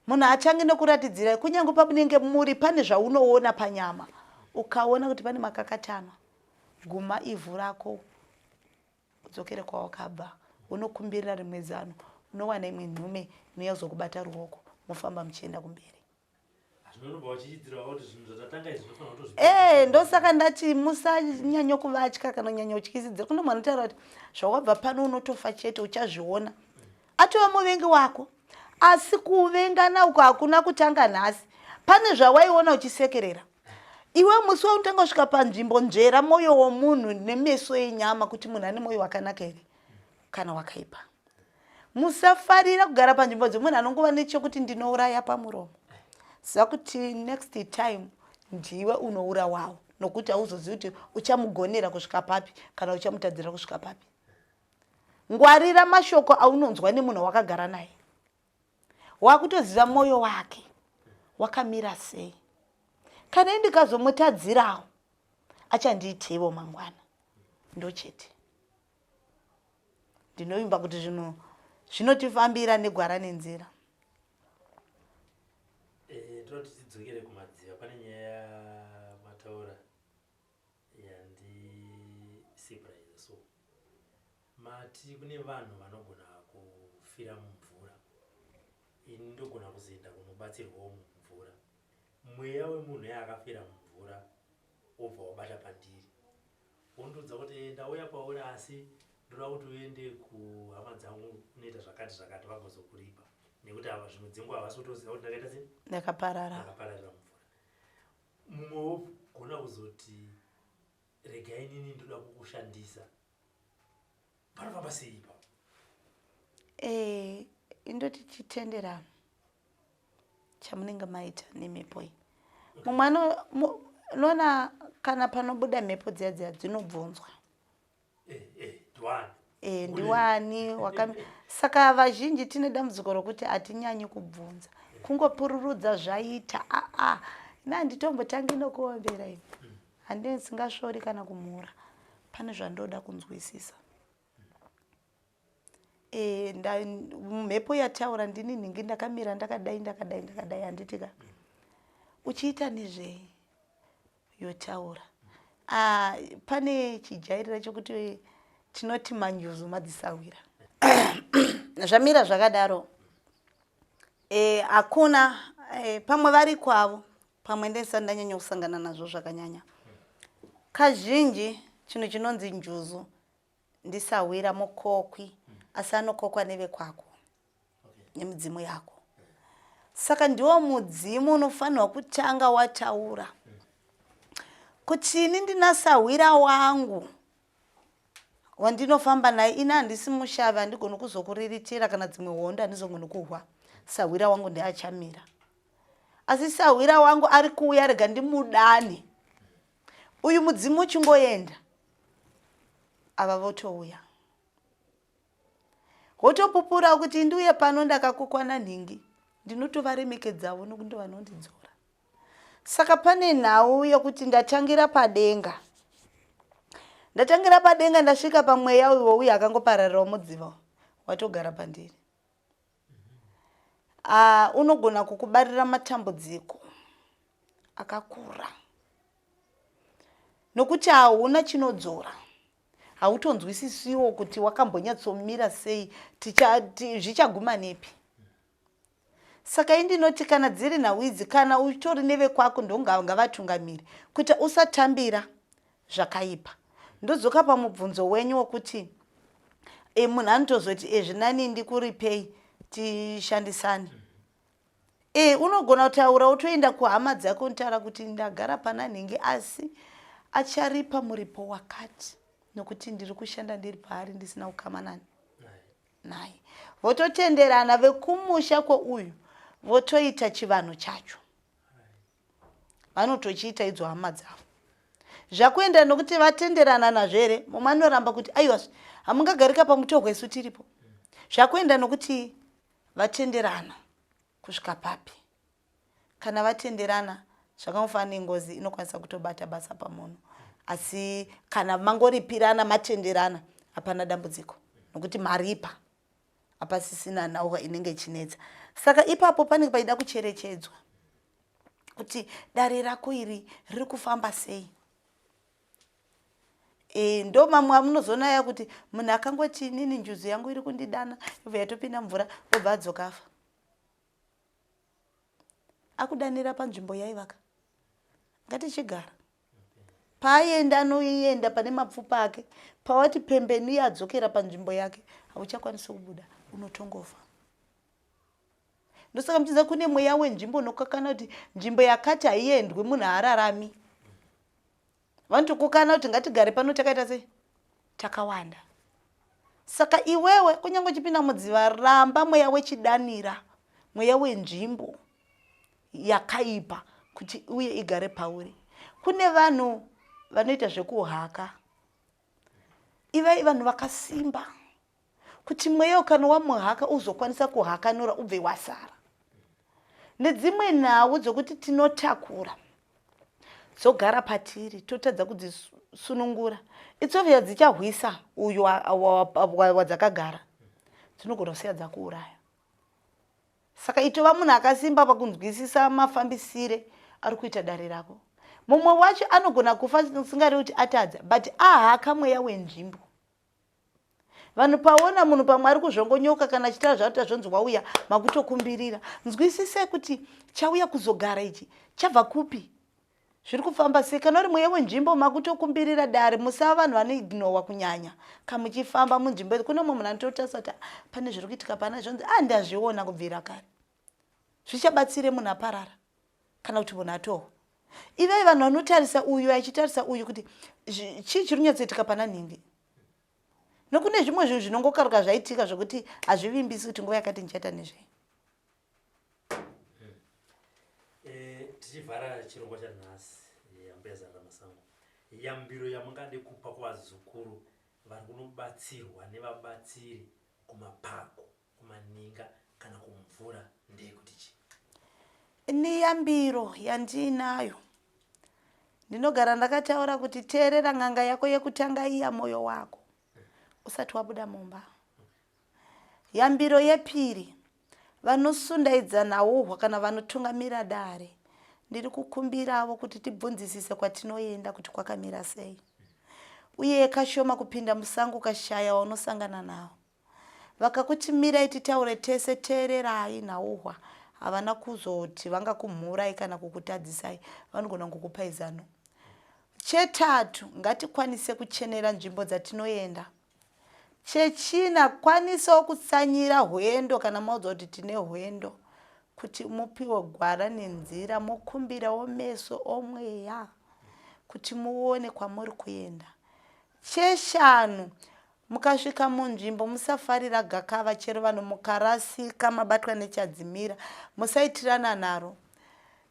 S2: Munhu achange nokuratidzirai kunyange pamunenge muri pane zvaunoona panyama. Ukaona kuti pane makakatama, guma ivhu rako udzokere kwawakabva. Unokumbirira rimwe zano, unowana imwe nhume inozokubata ruoko, mufamba muchienda kumberi. Ndosaka ndati musanyanya kuvatya kana nyanya utyisidzira. Kune mwana anotaura kuti zvawabva pano unotofa chete, uchazviona. Atova muvengi wako, asi kuvengana uko hakuna kutanga nhasi. Pane zvawaiona uchisekerera. Iwe musi waunotanga kusvika panzvimbo njera mwoyo womunhu nemeso enyama kuti munhu ane mwoyo wakanaka here kana wakaipa. Musafarira kugara panzvimbo dzemunhu anongova nechekuti ndinouraya pamuromo. Zakuti next time ndiwe unourawawo, nokuti hauzozivi kuti uchamugonera kusvika papi kana uchamutadzira kusvika papi. Ngwarira mashoko aunonzwa nemunhu wakagara naye. Wakutoziva mwoyo wake wakamira sei. Kana ndikazomutadzirawo achandiitewo mangwana. Ndochete. Ndinoimba kuti zvinotifambira negwara nenzira.
S3: Ndoti tidzokere kumadziva. Pane nyaya mataura yandisipuraiza so. Mati kune vanhu vanogona kufira mumvura. Ini ndogona kuzoenda kunobatsirwawo mumvura. Mweya wemunhu yaakafira mumvura obva wabata pandiri. Wondudza kuti ndauya pauri asi ndoda kuti uende kuhama dzangu unoita zvakati vagozokuripa. Nekuti ava zvimwe dzenguva havasi kutoziva kuti ndakaita sei?
S2: Ndakaparara
S3: mumvura. Mumwe wogona kuzoti regai inini ndoda kukushandisa. Panofamba sei ipapo?
S2: Indoti chitenderano chamunenge maita nemhepo iyi. Mumwe unoona kana panobuda mhepo dziya dzinobvunzwa. Ndiwani saka vazhinji tine dambudziko rokuti hatinyanyi kubvunza. Kungopururudza zvaita. Handitombotangi nokuombera ini. Handisingasvori kana kumhura. Pane zvandoda kunzwisisa. Mhepo yataura ndini nhingi ndakamira ndakadai handitika. Uchiita nezvei yotaura. Pane chijairiro chokuti tinoti manjuzu madzisahwira. Zvamira zvakadaro. Hakuna pamwe vari kwavo, pamwe ndisati ndanyanya kusangana nazvo zvakanyanya. Kazhinji chinhu chinonzi njuzu ndisahwira mukokwi, asi anokokwa nevekwako nemidzimu yako. Saka ndiwo mudzimu unofanirwa kutanga wataura kuti ini ndinasahwira wangu wandinofamba naye. Ini handisi mushavi, handigoni kuzokuriritira kana dzimwe hondo handizogoni kuhwa. Sahwira wangu ndiachamira. Asi sahwira wangu ari kuuya rega ndimudane. Uyu mudzimu uchingoenda, ava votouya. Wotopupura kuti ndiuye pano ndakakokwana nhingi. Ndinotovaremekedzawo nokuti vanondidzora. Saka pane nhau yokuti ndatangira padenga. Ndatangira padenga ndasvika pamweya uyu akangopararirawo mudziva watogara pandiri. Unogona kukubarira matambudziko akakura. Nokuti hauna chinodzora. Hautonzwisisiwo kuti wakambonyatsomira sei, zvichaguma nepi. Saka indinoti kana dziri nhau idzi, kana utori nevekwako ndongavatungamiri kuti usatambira zvakaipa. Ndodzoka pamubvunzo wenyu wokuti munhu anotozoti zvinani ndikuripei tishandisane. Unogona kutaura utoenda kuhama dzako unotaura kuti ndagara pana nhingi asi acharipa muripo wakati nokuti ndiri kushanda ndiri paari ndisina ukama naye. Vototenderana vekumusha kweuyu votoita chivanhu chacho. Vanotochiita idzo hama dzavo. Zvakuenda nokuti vatenderana nazvo here, mumwe anoramba kuti aiwa hamungagarika pamutogwa isu tiripo. Zvakuenda nokuti vatenderana kusvika papi. kana vatenderana zvakamufanira ngozi inokwanisa kutobata basa pamunhu. Asi kana mangoripirana matenderana hapana dambudziko nokuti maripa hapasisina nhauwa inenge ichinetsa. Saka ipapo panenge paida kucherechedzwa kuti dare rako iri riri kufamba sei. Ndo mamwe amunozoona ya kuti munhu akangoti inini njuzu yangu iri kundidana yobva yatopinda mvura obva adzoka afa. Akudanira panzvimbo yaivaka. Ngatichigara. Paayenda anoenda pane mapfupa ake, pawati pembeni yadzokera panzvimbo yake, hauchakwanisi kubuda, unotongofa. Ndosaka muchiza kune mweya wenzvimbo unokakana kuti nzvimbo yakati haiendwi munhu haararami. Vanotokukana kuti ngatigare pano takaita sei? Takawanda. Saka iwewe kunyange uchipinda mudziva ramba mweya wechidanira, mweya wenzvimbo yakaipa kuti uye igare pauri. Kune vanhu vanoita zvekuhaka. Ivai vanhu vakasimba kuti mweya kana wamuhaka uzokwanisa kuhakanura ubve wasara. Nedzimwe nhau dzokuti tinotakura dzogara patiri totadza kudzisunungura, itsovya dzichahwisa uyu wadzakagara, dzinogona kusiya dzakuuraya. Saka itova munhu akasimba pakunzwisisa mafambisire ari kuita dare rako. Mumwe wacho anogona kufa singari kuti atadza, but ahaka mweya wenzvimbo. Vanhu paona munhu pamwe ari kuzvongonyoka kana achitaura zvauta zvonzi wauya makutokumbirira, nzwisise kuti chauya kuzogara ichi chabva kupi, zviri kufamba sei. Kana uri mweya wenzvimbo makutokumbirira dare, musava vanhu vanoignowa kunyanya. Kamuchifamba munzvimbo kune mumwe munhu anototarisa kuti pane zviri kuitika pana zvonzi ndazviona kubvira kare. Zvichabatsire munhu aparara kana kuti munhu atohwa. Ivai vanhu vanotarisa uyu achitarisa uyu kuti chii chiri kunyatsoitika pana nhingi. Nokune zvimwe zvinhu zvinongokaruka zvaitika zvokuti hazvivimbisi kuti nguva yakati ndichaita nezvei.
S3: Tichivhara chirongwa chanhasi Ambeza Ramasango, yambiro yamungade kupa kuvazukuru vari kunobatsirwa nevabatsiri kumapako, kumaninga kana kumvura ndeyekuti chii?
S2: Ni yambiro yandinayo. Ndinogara ndakataura kuti teerera n'anga yako yekutanga iya moyo wako usati wabuda mumba. Yambiro yepiri, vanosundaidza nauhwa kana vanotungamira dare, ndiri kukumbirawo kuti tibvunzisise kwatinoenda kuti kwakamira sei. Uye kashoma kupinda musango kashaya wanosangana nawo. Vakakuti mirai titaure tese, teererai nauhwa. Havana kuzoti vanga kumhurai kana kukutadzisai, vanogona kukupai zano. Chetatu, ngatikwanise kuchenera nzvimbo dzatinoenda. Chechina, kwanisawo kutsanyira hwendo kana maudzwa kuti tine hwendo, kuti mupiwe gwara nenzira, mokumbirawo meso omweya kuti muone kwamuri kuenda. Cheshanu, mukasvika munzvimbo musafarira gakava, chero vanhu mukarasika mabatwa nechadzimira musaitirana naro.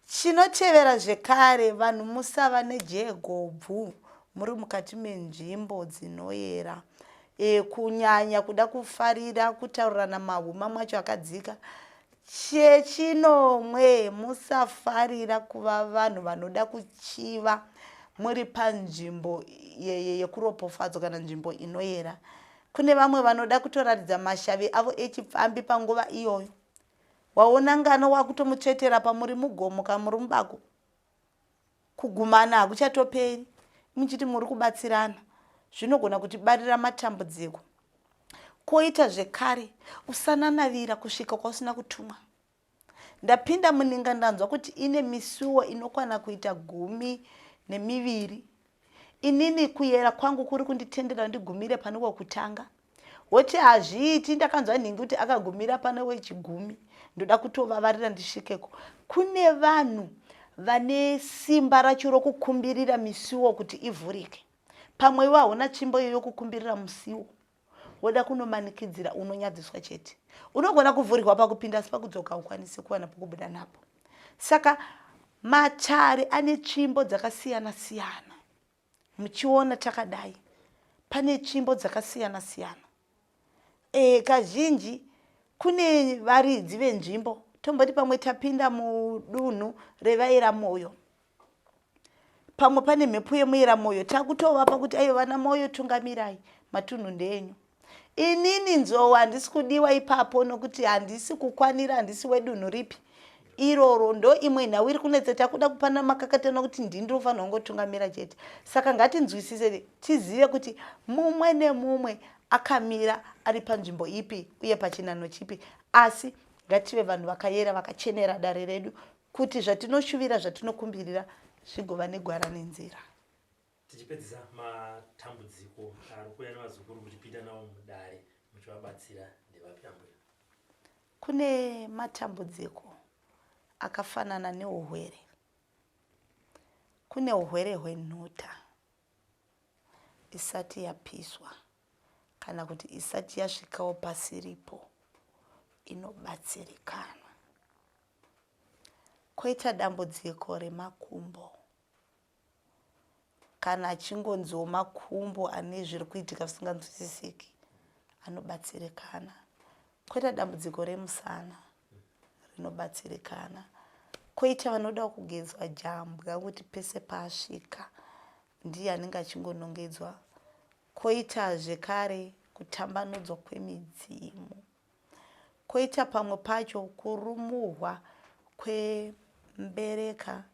S2: Chinotevera zvekare, vanhu musava nejegobvu muri mukati menzvimbo dzinoyera. Kunyanya kuda kufarira kutaurirana mahuma mwacho akadzika. Chechinomwe, musafarira kuva vanhu vanoda kuchiva muri panzvimbo yekuropofadzwa kana nzvimbo inoyera. Kune vamwe vanoda kutoratidza mashavi avo echipfambi panguva iyoyo. Waona ngano wakutomutsvetera pamuri mugomo kana muri mubako, kugumana hakuchatoperi muchiti muri kubatsirana, zvinogona kutibarira matambudziko. Koita zvekare, usananavira kusvika kwausina kutumwa. Ndapinda muninga ndanzwa kuti ine misuwo inokwana kuita 12. Inini kuyera kwangu kuri kunditendera ndigumire pane wekutanga. Woti hazviiti ndakanzwa nhingi kuti akagumira pane wechigumi, ndoda kutovavarira ndisvikeko. Kune vanhu vane simba racho rokukumbirira misuwo kuti ivhurike. Pamwe iwe hauna tsvimbo yokukumbirira musiwo, woda kunomanikidzira, unonyadziswa chete. Unogona kuvhurirwa pakupinda asi pakudzoka ukwanisi kuwana pokubuda napo. Saka matare ane tsvimbo dzakasiyana siyana. Muchiona takadai, pane tsvimbo dzakasiyana siyana. Kazhinji kune varidzi venzvimbo tomboti pamwe tapinda mudunhu revaira moyo, pamwe pane mhepo yemuira moyo, takutovapa kuti aiyo vana moyo tungamirai, matunhu ndenyu. Inini nzou handisi kudiwa ipapo nokuti handisi kukwanira, handisi wedunhu ripi iroro ndo imwe nhau iri kunetseta kuda kupana makakata nokuti ndindofanira kungotungamira chete. Saka ngatinzwisise tizive kuti mumwe nemumwe akamira ari panzvimbo ipi uye pachinano chipi, asi ngative vanhu vakayera vakachenera dare redu kuti zvatinoshuvira zvatinokumbirira zvigova negwara nenzira.
S3: Tichipedzisa matambudziko ari kuuya nevazukuru muchipinda navo mudare muchivabatsira ndevapi ambuya?
S2: Kune matambudziko akafanana neuhwere. Kune uhwere hwenhuta isati yapiswa kana kuti isati yasvikawo pasiripo inobatsirikana. Koita dambudziko remakumbo. Kana achingonzwo makumbo ane zviri kuitika zvisinganzwisisiki anobatsirikana. Koita dambudziko remusana rinobatsirikana. Koita vanoda kugezwa jambwa kuti pese pasvika ndiye anenge achingonongedzwa. Koita zvekare kutambanudzwa kwemidzimu. Koita pamwe pacho kurumuhwa kwembereka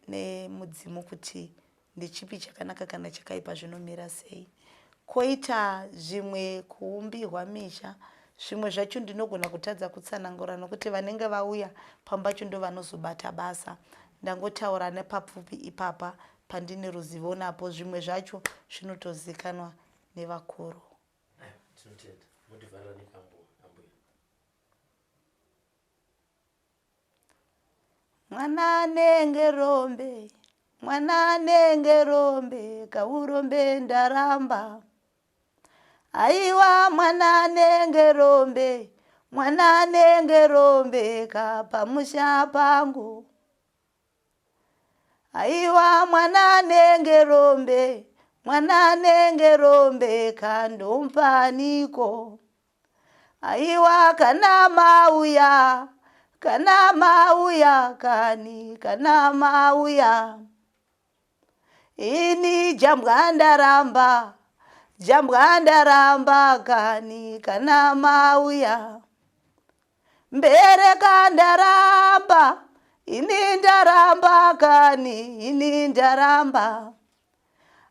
S2: nemudzimu kuti ndechipi chakanaka kana chakaipa zvinomira sei. Koita zvimwe kuumbirwa misha, zvimwe zvacho ndinogona kutadza kutsanangura nokuti vanenge vauya pambacho ndo vanozobata basa. Ndangotaura nepapfupi ipapa pandine ruzivo napo, zvimwe zvacho zvinotozikanwa nevakuru.
S3: Tinotenda mudhivharira nekambo ambuya.
S2: Mwana anenge rombe, mwana anenge rombe, kaurombe ndaramba. Aiwa mwana anenge rombe, mwana anenge rombe, kapamusha pangu. Aiwa mwana anenge rombe, mwana anenge rombe, kandompaniko. Aiwa kana mauya, kana mauya kani, kana mauya. Ini jambwa ndaramba, jambwa ndaramba kani, kana mauya. Mbereka ndaramba, ini ndaramba kani, ini ndaramba.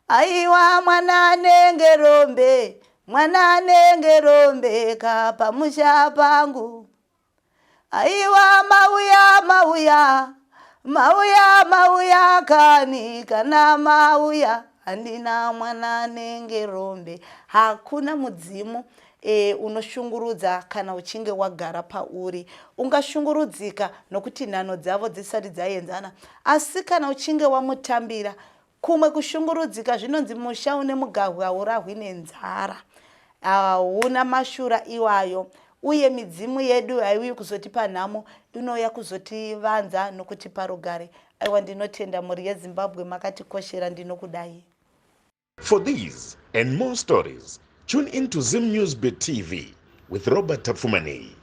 S2: Aiwa mwana anenge rombe, mwana anenge rombe, kapamusha pangu. Aiwa mauya, mauya, mauya, mauya kani, kana mauya. Handina mwana anenge rombe. Hakuna mudzimu unoshungurudza kana uchinge wagara pauri. Ungashungurudzika nokuti nhano dzavo dzisati dzaenzana. Asi kana uchinge wamutambira, kumwe kushungurudzika zvinonzi musha une mugahwa haurahwi nenzara. Hauna mashura iwayo. Uye midzimu yedu haiuyi kuzotipa nhamo, inouya kuzotivanza nokutipa rugare. Aiwa ndinotenda mhuri yeZimbabwe makatikoshera, ndinokudai.
S1: For these and more stories, tune into Zim News Bit TV with Robert Tafumani.